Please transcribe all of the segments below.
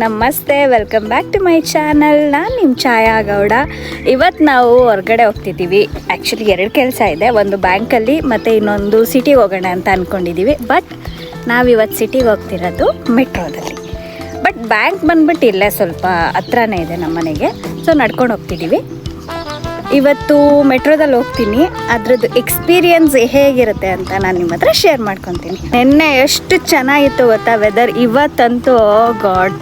ನಮಸ್ತೆ, welcome back to my channel. ನಾನು ನಿಮ್ಮ ಛಾಯಾ ಗೌಡ. ಇವತ್ತು ನಾವು ಹೊರಗಡೆ ಹೋಗ್ತಿದ್ದೀವಿ. ಆ್ಯಕ್ಚುಲಿ 2 ಕೆಲಸ ಇದೆ, ಒಂದು ಬ್ಯಾಂಕಲ್ಲಿ ಮತ್ತು ಇನ್ನೊಂದು ಸಿಟಿಗೆ ಹೋಗೋಣ ಅಂತ ಅಂದ್ಕೊಂಡಿದ್ದೀವಿ. ಬಟ್ ನಾವಿವತ್ತು ಸಿಟಿಗೆ ಹೋಗ್ತಿರೋದು ಮೆಟ್ರೋದಲ್ಲಿ. ಬಟ್ ಬ್ಯಾಂಕ್ ಬಂದ್ಬಿಟ್ಟು ಇಲ್ಲೇ ಸ್ವಲ್ಪ ಹತ್ರನೇ ಇದೆ ನಮ್ಮ ಮನೆಗೆ, ಸೊ ನಡ್ಕೊಂಡು ಹೋಗ್ತಿದ್ದೀವಿ. ಇವತ್ತು ಮೆಟ್ರೋದಲ್ಲಿ ಹೋಗ್ತೀನಿ, ಅದ್ರದ್ದು ಎಕ್ಸ್ಪೀರಿಯನ್ಸ್ ಹೇಗಿರುತ್ತೆ ಅಂತ ನಾನು ನಿಮ್ಮ ಹತ್ರ ಶೇರ್ ಮಾಡ್ಕೊತೀನಿ. ನಿನ್ನೆ ಎಷ್ಟು ಚೆನ್ನಾಗಿತ್ತು ಗೊತ್ತಾ ವೆದರ್. ಇವತ್ತಂತೂ ಗಾಡ್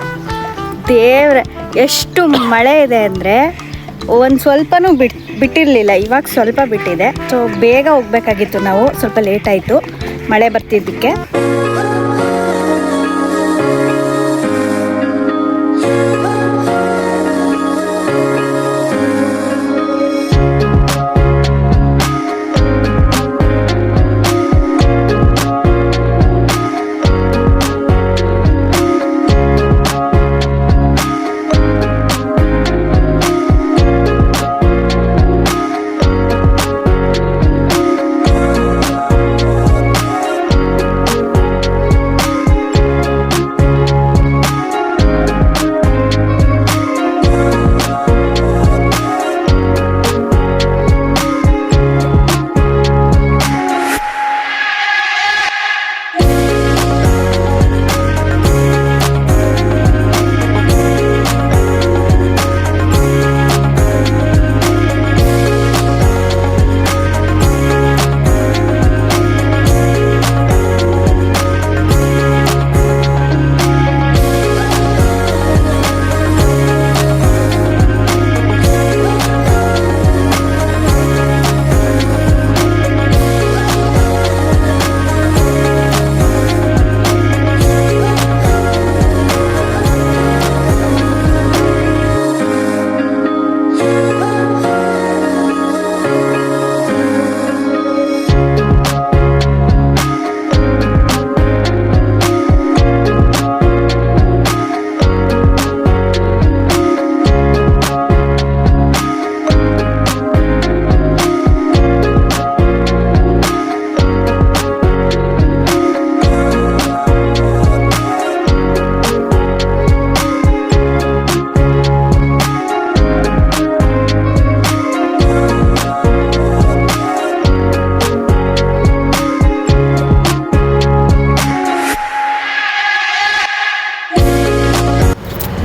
ದೇವ್ರೆ ಎಷ್ಟು ಮಳೆ ಇದೆ ಅಂದರೆ ಒಂದು ಸ್ವಲ್ಪನೂ ಬಿಟ್ಟಿರಲಿಲ್ಲ. ಇವಾಗ ಸ್ವಲ್ಪ ಬಿಟ್ಟಿದೆ. ಸೊ ಬೇಗ ಹೋಗ್ಬೇಕಾಗಿತ್ತು ನಾವು, ಸ್ವಲ್ಪ ಲೇಟ್ ಆಯಿತು ಮಳೆ ಬರ್ತಿದ್ದಕ್ಕೆ.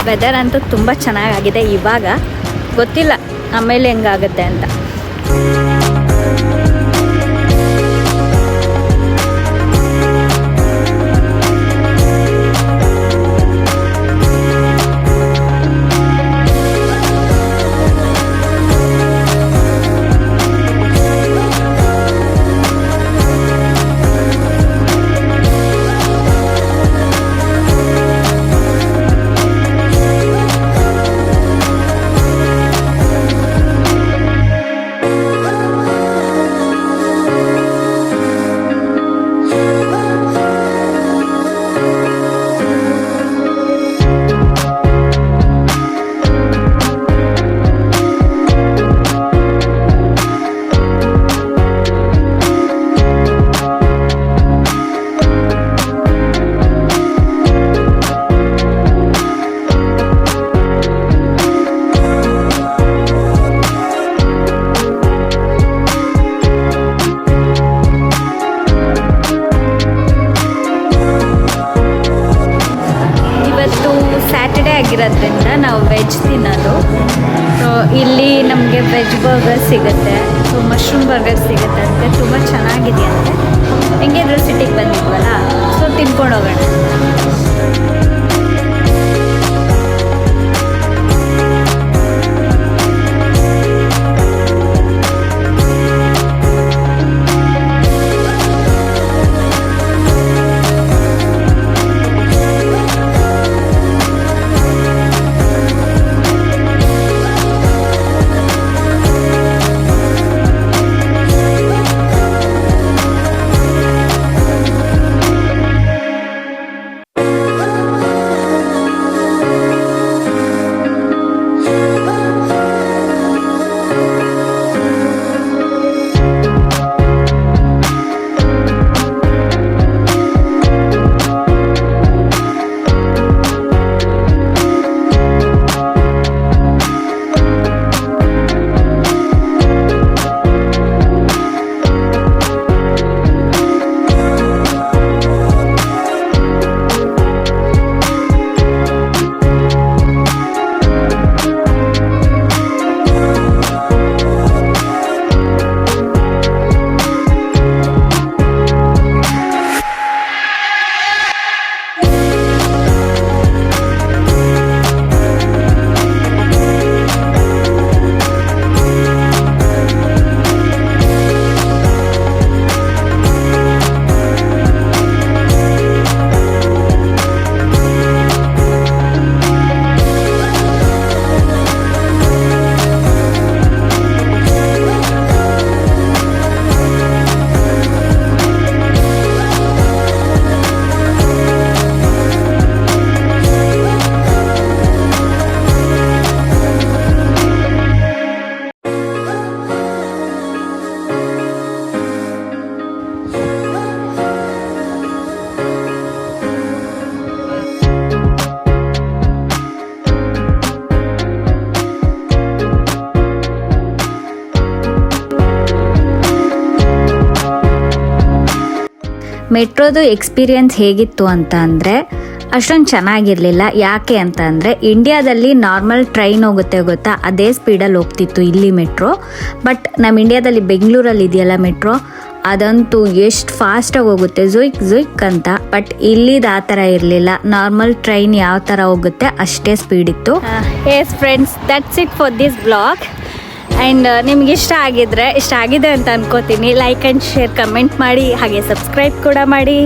ವೆದರ್ ಅಂತೂ ತುಂಬ ಚೆನ್ನಾಗಾಗಿದೆ. ಇವಾಗ ಗೊತ್ತಿಲ್ಲ ಆಮೇಲೆ ಹೆಂಗಾಗುತ್ತೆ ಅಂತ. ಆಗಿರೋದ್ರಿಂದ ನಾವು ವೆಜ್ ತಿನ್ನೋದು. ಸೊ ಇಲ್ಲಿ ನಮಗೆ ವೆಜ್ ಬರ್ಗರ್ ಸಿಗುತ್ತೆ, ಸೊ ಮಶ್ರೂಮ್ ಬರ್ಗರ್ ಸಿಗುತ್ತೆ ಅಂತೆ, ತುಂಬ ಚೆನ್ನಾಗಿದೆಯಂತೆ. ಹೆಂಗಿದ್ರು ಸಿಟಿಗೆ ಬಂದಿದ್ವಲ್ಲ, ಸೊ ತಿನ್ಕೊಂಡು ಹೋಗೋಣ. ಮೆಟ್ರೋದು ಎಕ್ಸ್ಪೀರಿಯನ್ಸ್ ಹೇಗಿತ್ತು ಅಂತ ಅಂದರೆ ಅಷ್ಟೊಂದು ಚೆನ್ನಾಗಿರಲಿಲ್ಲ. ಯಾಕೆ ಅಂತ ಅಂದರೆ ಇಂಡಿಯಾದಲ್ಲಿ ನಾರ್ಮಲ್ ಟ್ರೈನ್ ಹೋಗುತ್ತೆ ಗೊತ್ತಾ, ಅದೇ ಸ್ಪೀಡಲ್ಲಿ ಹೋಗ್ತಿತ್ತು ಇಲ್ಲಿ ಮೆಟ್ರೋ. ಬಟ್ ನಮ್ಮ ಇಂಡಿಯಾದಲ್ಲಿ ಬೆಂಗಳೂರಲ್ಲಿ ಇದೆಯಲ್ಲ ಮೆಟ್ರೋ, ಅದಂತೂ ಎಷ್ಟು ಫಾಸ್ಟಾಗಿ ಹೋಗುತ್ತೆ, ಝುಯ್ಕ್ ಅಂತ. ಬಟ್ ಇಲ್ಲಿದು ಆ ಥರ ಇರಲಿಲ್ಲ. ನಾರ್ಮಲ್ ಟ್ರೈನ್ ಯಾವ ಥರ ಹೋಗುತ್ತೆ ಅಷ್ಟೇ ಸ್ಪೀಡ್ ಇತ್ತು. S friends, that's it for this blog. And ನಿಮ್ಗೆ ಇಷ್ಟ ಆಗಿದೆ ಅಂತ ಅನ್ಕೋತೀನಿ. ಲೈಕ್ ಆ್ಯಂಡ್ ಶೇರ್, ಕಮೆಂಟ್ ಮಾಡಿ, ಹಾಗೆ ಸಬ್ಸ್ಕ್ರೈಬ್ ಕೂಡ ಮಾಡಿ.